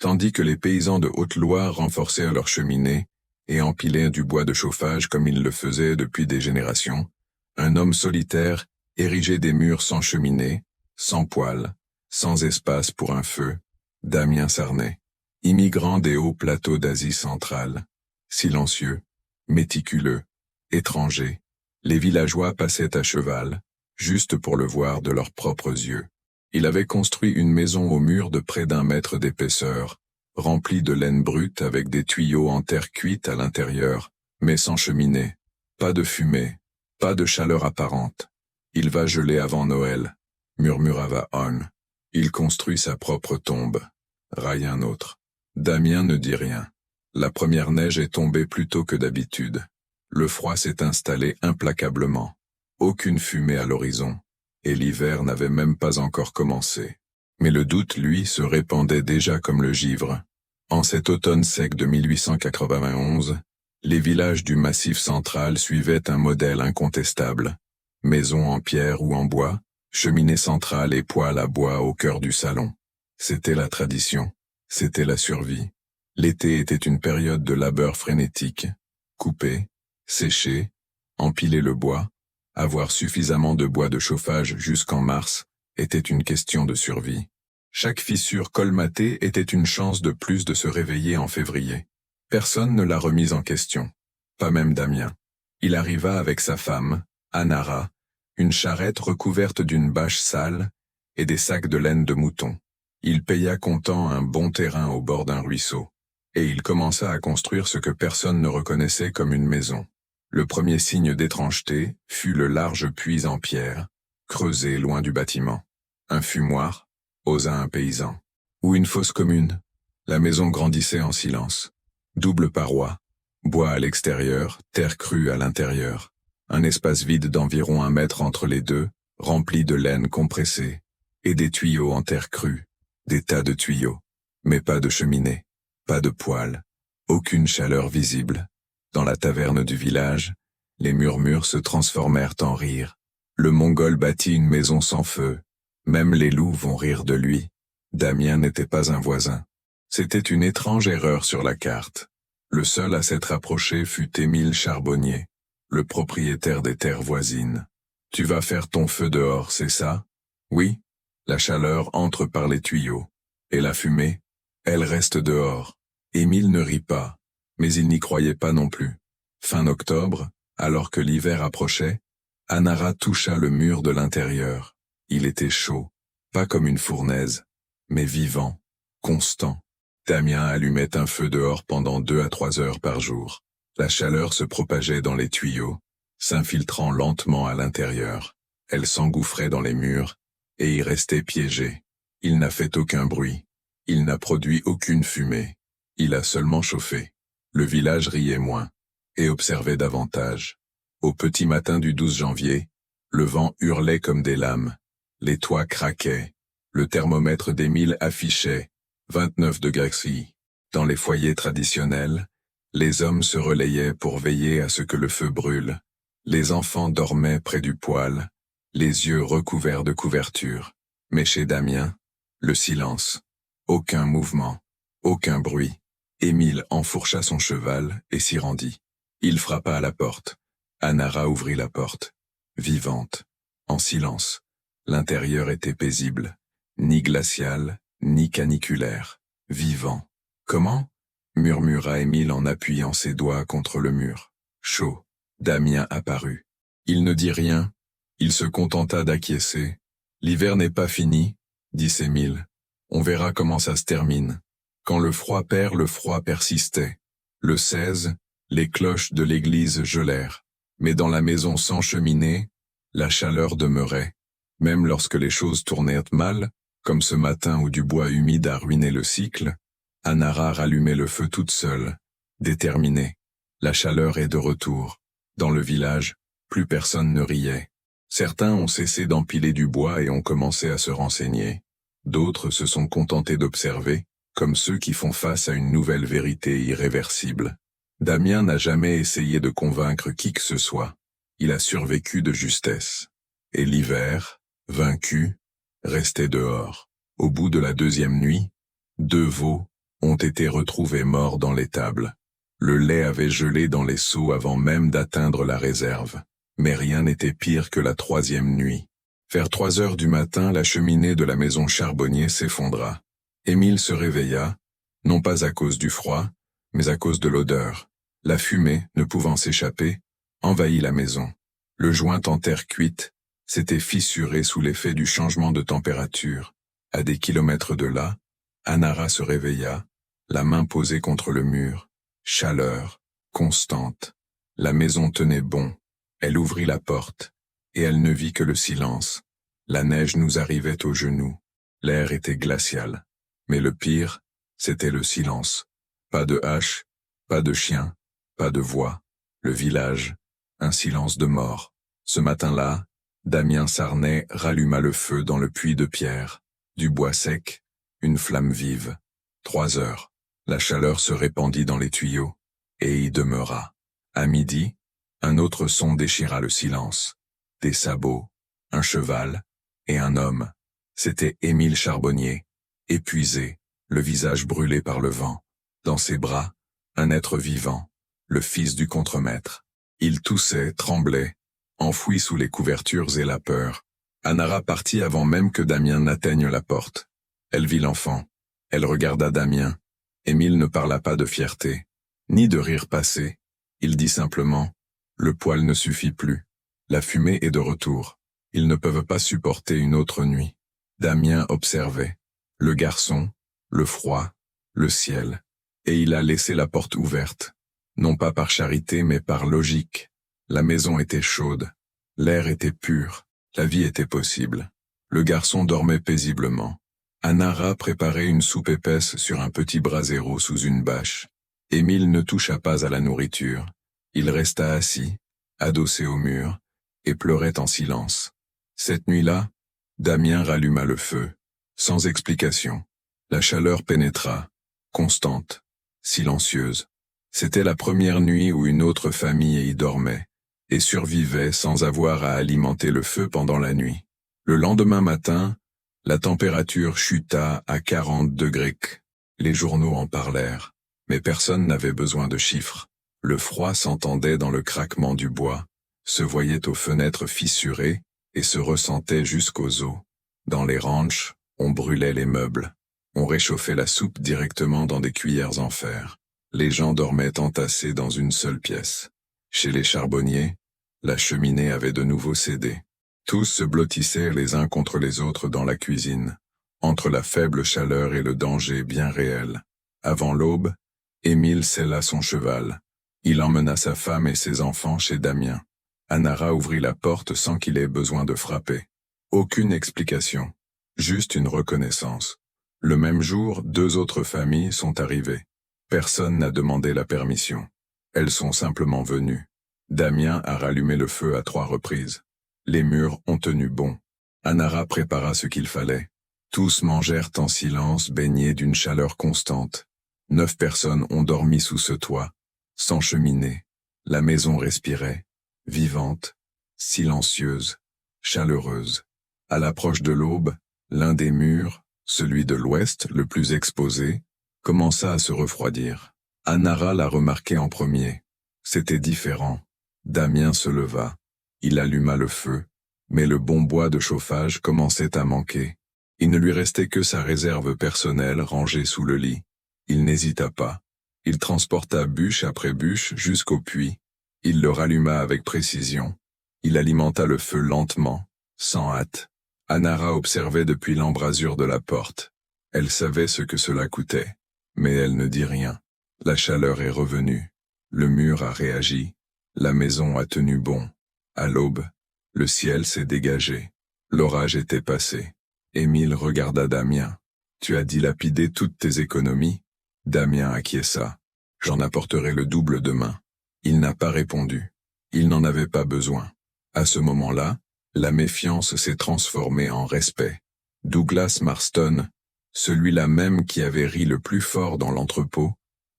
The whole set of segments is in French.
tandis que les paysans de Haute-Loire renforçaient leurs cheminées et empilaient du bois de chauffage comme ils le faisaient depuis des générations. Un homme solitaire érigeait des murs sans cheminée, sans poêle, sans espace pour un feu. Damien Sarnay, immigrant des hauts plateaux d'Asie centrale, silencieux, méticuleux, étranger, les villageois passaient à cheval, juste pour le voir de leurs propres yeux. Il avait construit une maison au mur de près d'1 mètre d'épaisseur, remplie de laine brute avec des tuyaux en terre cuite à l'intérieur, mais sans cheminée, pas de fumée, pas de chaleur apparente. Il va geler avant Noël, murmura Vaughan. Il construit sa propre tombe. Raille un autre. Damien ne dit rien. La première neige est tombée plus tôt que d'habitude. Le froid s'est installé implacablement. Aucune fumée à l'horizon. Et l'hiver n'avait même pas encore commencé. Mais le doute, lui, se répandait déjà comme le givre. En cet automne sec de 1891, les villages du Massif central suivaient un modèle incontestable. Maisons en pierre ou en bois, cheminée centrale et poêle à bois au cœur du salon. C'était la tradition, c'était la survie. L'été était une période de labeur frénétique. Couper, sécher, empiler le bois, avoir suffisamment de bois de chauffage jusqu'en mars, était une question de survie. Chaque fissure colmatée était une chance de plus de se réveiller en février. Personne ne l'a remise en question. Pas même Damien. Il arriva avec sa femme, Anara, une charrette recouverte d'une bâche sale et des sacs de laine de mouton. Il paya comptant un bon terrain au bord d'un ruisseau. Et il commença à construire ce que personne ne reconnaissait comme une maison. Le premier signe d'étrangeté fut le large puits en pierre, creusé loin du bâtiment. Un fumoir, osa un paysan. Ou une fosse commune. La maison grandissait en silence. Double paroi, bois à l'extérieur, terre crue à l'intérieur. Un espace vide d'environ 1 mètre entre les deux, rempli de laine compressée, et des tuyaux en terre crue, des tas de tuyaux, mais pas de cheminée, pas de poêle, aucune chaleur visible. Dans la taverne du village, les murmures se transformèrent en rires. Le Mongol bâtit une maison sans feu. Même les loups vont rire de lui. Damien n'était pas un voisin. C'était une étrange erreur sur la carte. Le seul à s'être approché fut Émile Charbonnier, le propriétaire des terres voisines. « Tu vas faire ton feu dehors, c'est ça ?»« Oui. » La chaleur entre par les tuyaux. Et la fumée, elle reste dehors. Émile ne rit pas, mais il n'y croyait pas non plus. Fin octobre, alors que l'hiver approchait, Anara toucha le mur de l'intérieur. Il était chaud, pas comme une fournaise, mais vivant, constant. Damien allumait un feu dehors pendant 2 à 3 heures par jour. La chaleur se propageait dans les tuyaux, s'infiltrant lentement à l'intérieur. Elle s'engouffrait dans les murs, et y restait piégée. Il n'a fait aucun bruit. Il n'a produit aucune fumée. Il a seulement chauffé. Le village riait moins, et observait davantage. Au petit matin du 12 janvier, le vent hurlait comme des lames. Les toits craquaient. Le thermomètre d'Émile affichait 29 degrés. Dans les foyers traditionnels, les hommes se relayaient pour veiller à ce que le feu brûle. Les enfants dormaient près du poêle, les yeux recouverts de couvertures. Mais chez Damien, le silence. Aucun mouvement, aucun bruit. Émile enfourcha son cheval et s'y rendit. Il frappa à la porte. Anara ouvrit la porte. Vivante, en silence. L'intérieur était paisible, ni glacial, ni caniculaire. Vivant. Comment ? Murmura Émile en appuyant ses doigts contre le mur. Chaud. Damien apparut. Il ne dit rien. Il se contenta d'acquiescer. L'hiver n'est pas fini, dit Émile. On verra comment ça se termine. Quand le froid perd, le froid persistait. Le 16, les cloches de l'église gelèrent. Mais dans la maison sans cheminée, la chaleur demeurait. Même lorsque les choses tournèrent mal, comme ce matin où du bois humide a ruiné le cycle, Anara rallumait le feu toute seule, déterminée. La chaleur est de retour. Dans le village, plus personne ne riait. Certains ont cessé d'empiler du bois et ont commencé à se renseigner. D'autres se sont contentés d'observer, comme ceux qui font face à une nouvelle vérité irréversible. Damien n'a jamais essayé de convaincre qui que ce soit. Il a survécu de justesse. Et l'hiver, vaincu, restait dehors. Au bout de la 2e nuit, 2 veaux, ont été retrouvés morts dans l'étable. Le lait avait gelé dans les seaux avant même d'atteindre la réserve. Mais rien n'était pire que la troisième nuit. Vers 3 heures du matin, la cheminée de la maison Charbonnier s'effondra. Émile se réveilla, non pas à cause du froid, mais à cause de l'odeur. La fumée, ne pouvant s'échapper, envahit la maison. Le joint en terre cuite s'était fissuré sous l'effet du changement de température. À des kilomètres de là, Anara se réveilla, la main posée contre le mur. Chaleur, constante. La maison tenait bon. Elle ouvrit la porte, et elle ne vit que le silence. La neige nous arrivait aux genoux. L'air était glacial. Mais le pire, c'était le silence. Pas de hache, pas de chien, pas de voix. Le village, un silence de mort. Ce matin-là, Damien Sarnay ralluma le feu dans le puits de pierre. Du bois sec, une flamme vive. 3 heures. La chaleur se répandit dans les tuyaux, et y demeura. À midi, un autre son déchira le silence. Des sabots, un cheval, et un homme. C'était Émile Charbonnier, épuisé, le visage brûlé par le vent. Dans ses bras, un être vivant, le fils du contremaître. Il toussait, tremblait, enfoui sous les couvertures et la peur. Anara partit avant même que Damien n'atteigne la porte. Elle vit l'enfant. Elle regarda Damien. Émile ne parla pas de fierté, ni de rire passé. Il dit simplement « Le poêle ne suffit plus. La fumée est de retour. Ils ne peuvent pas supporter une autre nuit. » Damien observait. Le garçon, le froid, le ciel. Et il a laissé la porte ouverte. Non pas par charité mais par logique. La maison était chaude. L'air était pur. La vie était possible. Le garçon dormait paisiblement. Anara préparait une soupe épaisse sur un petit brasero sous une bâche. Émile ne toucha pas à la nourriture. Il resta assis, adossé au mur, et pleurait en silence. Cette nuit-là, Damien ralluma le feu, sans explication. La chaleur pénétra, constante, silencieuse. C'était la première nuit où une autre famille y dormait, et survivait sans avoir à alimenter le feu pendant la nuit. Le lendemain matin, la température chuta à 40 degrés. Les journaux en parlèrent, mais personne n'avait besoin de chiffres. Le froid s'entendait dans le craquement du bois, se voyait aux fenêtres fissurées et se ressentait jusqu'aux os. Dans les ranchs, on brûlait les meubles. On réchauffait la soupe directement dans des cuillères en fer. Les gens dormaient entassés dans une seule pièce. Chez les charbonniers, la cheminée avait de nouveau cédé. Tous se blottissaient les uns contre les autres dans la cuisine, entre la faible chaleur et le danger bien réel. Avant l'aube, Émile sella son cheval. Il emmena sa femme et ses enfants chez Damien. Anara ouvrit la porte sans qu'il ait besoin de frapper. Aucune explication, juste une reconnaissance. Le même jour, 2 autres familles sont arrivées. Personne n'a demandé la permission. Elles sont simplement venues. Damien a rallumé le feu à 3 reprises. Les murs ont tenu bon. Anara prépara ce qu'il fallait. Tous mangèrent en silence, baignés d'une chaleur constante. 9 personnes ont dormi sous ce toit, sans cheminée. La maison respirait, vivante, silencieuse, chaleureuse. À l'approche de l'aube, l'un des murs, celui de l'ouest, le plus exposé, commença à se refroidir. Anara l'a remarqué en premier. C'était différent. Damien se leva. Il alluma le feu, mais le bon bois de chauffage commençait à manquer. Il ne lui restait que sa réserve personnelle rangée sous le lit. Il n'hésita pas. Il transporta bûche après bûche jusqu'au puits. Il le ralluma avec précision. Il alimenta le feu lentement, sans hâte. Anara observait depuis l'embrasure de la porte. Elle savait ce que cela coûtait, mais elle ne dit rien. La chaleur est revenue. Le mur a réagi. La maison a tenu bon. À l'aube, le ciel s'est dégagé. L'orage était passé. Émile regarda Damien. « Tu as dilapidé toutes tes économies ?» Damien acquiesça. « J'en apporterai le double demain. » Il n'a pas répondu. Il n'en avait pas besoin. À ce moment-là, la méfiance s'est transformée en respect. Douglas Marston, celui-là même qui avait ri le plus fort dans l'entrepôt,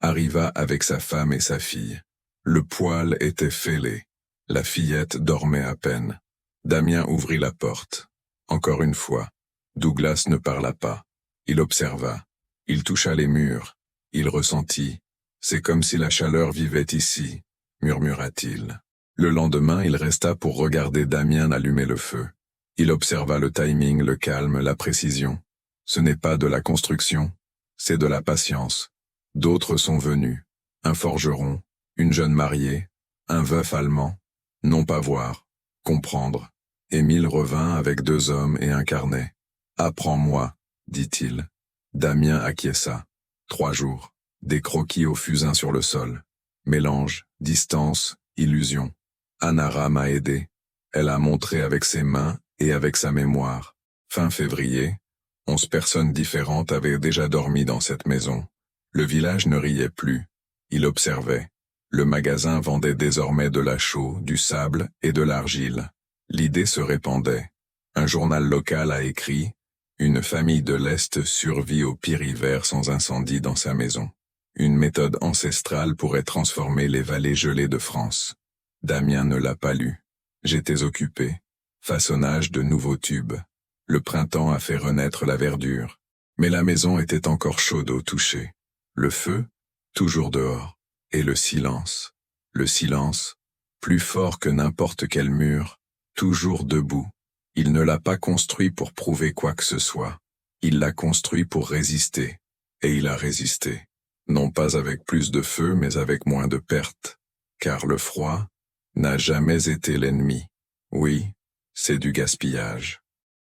arriva avec sa femme et sa fille. Le poêle était fêlé. La fillette dormait à peine. Damien ouvrit la porte. Encore une fois, Douglas ne parla pas. Il observa. Il toucha les murs. Il ressentit. C'est comme si la chaleur vivait ici, murmura-t-il. Le lendemain, il resta pour regarder Damien allumer le feu. Il observa le timing, le calme, la précision. Ce n'est pas de la construction, c'est de la patience. D'autres sont venus. Un forgeron, une jeune mariée, un veuf allemand. Non pas voir, comprendre. Émile revint avec 2 hommes et un carnet. « Apprends-moi, dit-il. » Damien acquiesça. 3 jours. Des croquis au fusain sur le sol. Mélange, distance, illusion. Anara m'a aidé. Elle a montré avec ses mains et avec sa mémoire. Fin février, 11 personnes différentes avaient déjà dormi dans cette maison. Le village ne riait plus. Il observait. Le magasin vendait désormais de la chaux, du sable et de l'argile. L'idée se répandait. Un journal local a écrit « Une famille de l'Est survit au pire hiver sans incendie dans sa maison. Une méthode ancestrale pourrait transformer les vallées gelées de France. » Damien ne l'a pas lu. J'étais occupé. Façonnage de nouveaux tubes. Le printemps a fait renaître la verdure. Mais la maison était encore chaude au toucher. Le feu, toujours dehors. Et le silence, plus fort que n'importe quel mur, toujours debout. Il ne l'a pas construit pour prouver quoi que ce soit. Il l'a construit pour résister. Et il a résisté. Non pas avec plus de feu, mais avec moins de pertes. Car le froid n'a jamais été l'ennemi. Oui, c'est du gaspillage.